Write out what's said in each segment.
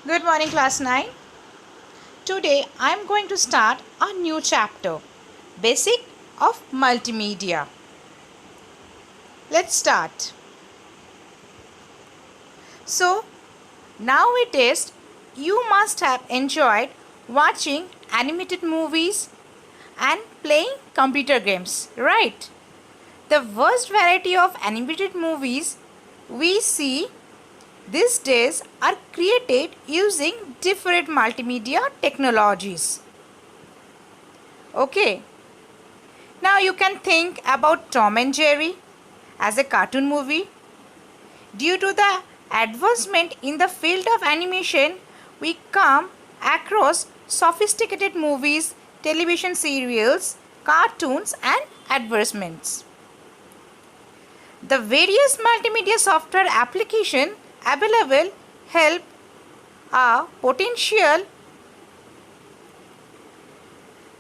Good morning, class 9. Today I am going to start a new chapter, Basic of Multimedia. Let's start. So, nowadays you must have enjoyed watching animated movies and playing computer games, right? The vast variety of animated movies we see these days are created using different multimedia technologies. Okay, now you can think about Tom and Jerry as a cartoon movie. Due to the advancement in the field of animation, we come across sophisticated movies, television serials, cartoons, and advertisements. The various multimedia software applications available help a potential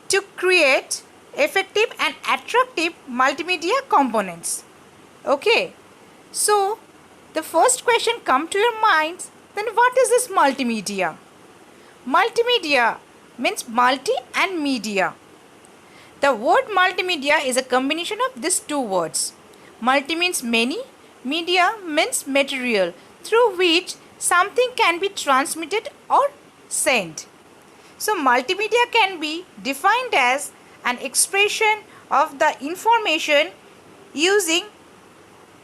to create effective and attractive multimedia components. Okay, so the first question come to your minds, then what is this multimedia? Multimedia means multi and media. The word multimedia is a combination of these two words. Multi means many, media means material through which something can be transmitted or sent. So multimedia can be defined as an expression of the information using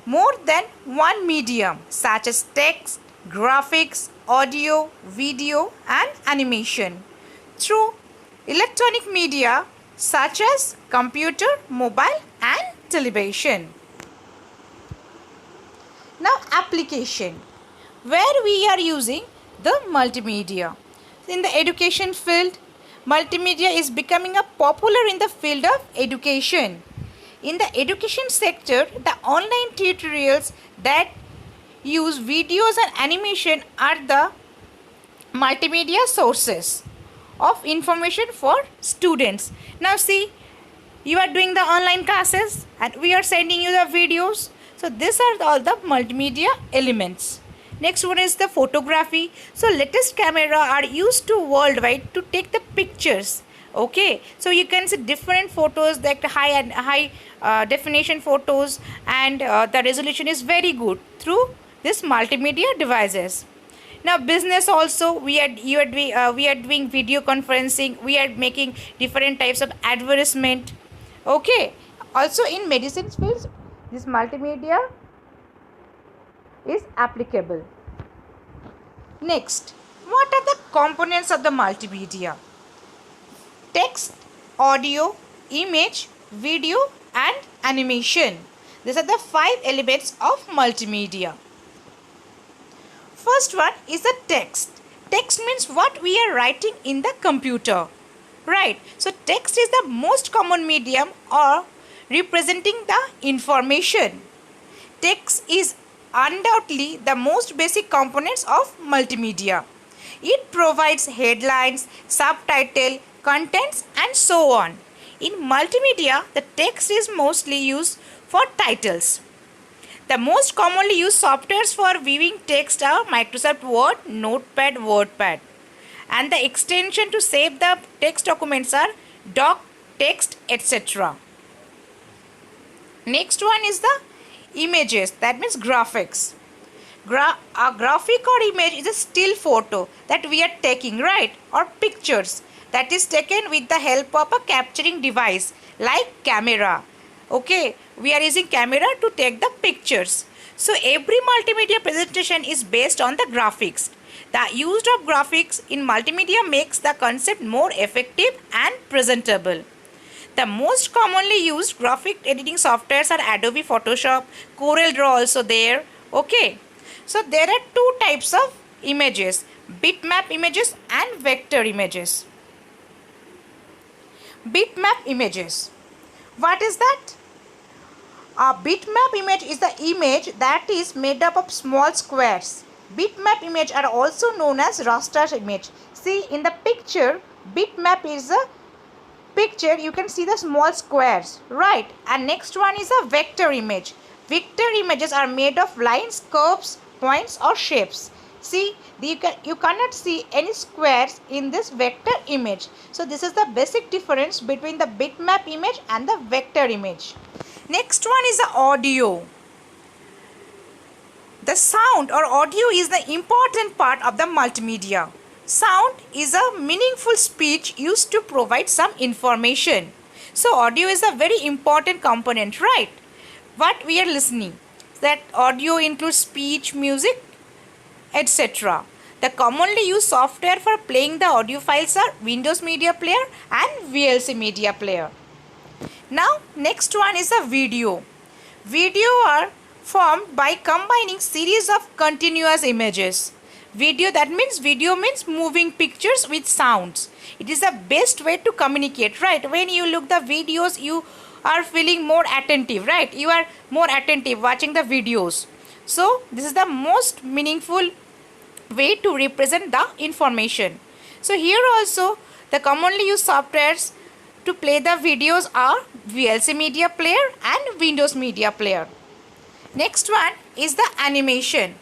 more than one medium such as text, graphics, audio, video and animation through electronic media such as computer, mobile and television. Now application, where we are using the multimedia. In the education field, multimedia is becoming a popular in the field of education. In the education sector, the online tutorials that use videos and animation are the multimedia sources of information for students. Now see, you are doing the online classes and we are sending you the videos. So these are all the multimedia elements. Next one is the photography. So latest camera are used to worldwide to take the pictures. Okay, so you can see different photos like high definition photos, and the resolution is very good through this multimedia devices. Now business also, we are doing video conferencing, we are making different types of advertisement. Okay, also in medicine fields this multimedia is applicable. Next, what are the components of the multimedia? Text, audio, image, video and animation. These are the 5 elements of multimedia. First one is the text. Text means what we are writing in the computer. Right. So text is the most common medium or representing the information. Text is undoubtedly the most basic components of multimedia. It provides headlines, subtitle, contents and so on. In multimedia, the text is mostly used for titles. The most commonly used softwares for viewing text are Microsoft Word, Notepad, WordPad. And the extension to save the text documents are Doc, Text, etc. Next one is the images, that means graphics. A graphic or image is a still photo that we are taking, right? Or pictures that is taken with the help of a capturing device like camera. Okay, we are using camera to take the pictures. So every multimedia presentation is based on the graphics. The use of graphics in multimedia makes the concept more effective and presentable. The most commonly used graphic editing softwares are Adobe Photoshop, Corel Draw also there. Okay, so there are 2 types of images, bitmap images and vector images. Bitmap images, what is that? A bitmap image is the image that is made up of small squares. Bitmap image are also known as raster image. See in the picture, bitmap is a picture, you can see the small squares, right? And next one is a vector image. Vector images are made of lines, curves, points or shapes. See, you cannot see any squares in this vector image. So this is the basic difference between the bitmap image and the vector image. Next one is the audio. The sound or audio is the important part of the multimedia. Sound is a meaningful speech used to provide some information. So audio is a very important component, right? What we are listening. That audio includes speech, music, etc. The commonly used software for playing the audio files are Windows Media Player and VLC Media Player. Now next one is a video. Video are formed by combining series of continuous images. Video means moving pictures with sounds. It is the best way to communicate, right? When you look the videos, you are feeling more attentive, right? You are more attentive watching the videos. So this is the most meaningful way to represent the information. So here also the commonly used softwares to play the videos are VLC Media Player and Windows Media Player. Next one is the animation.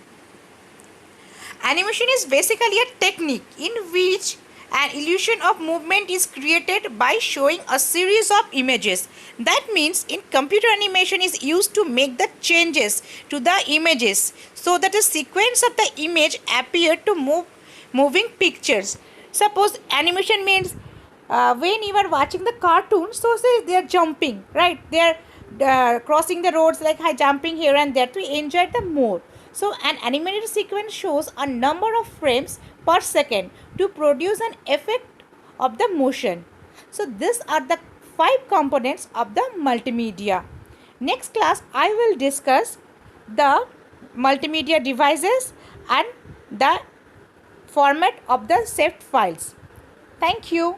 Animation is basically a technique in which an illusion of movement is created by showing a series of images. That means in computer animation is used to make the changes to the images so that a sequence of the image appear to moving pictures. Suppose animation means when you are watching the cartoon, so say they are jumping, right? They are crossing the roads like jumping here and there to enjoy the more. So an animated sequence shows a number of frames per second to produce an effect of the motion. So these are the 5 components of the multimedia. Next class I will discuss the multimedia devices and the format of the saved files. Thank you.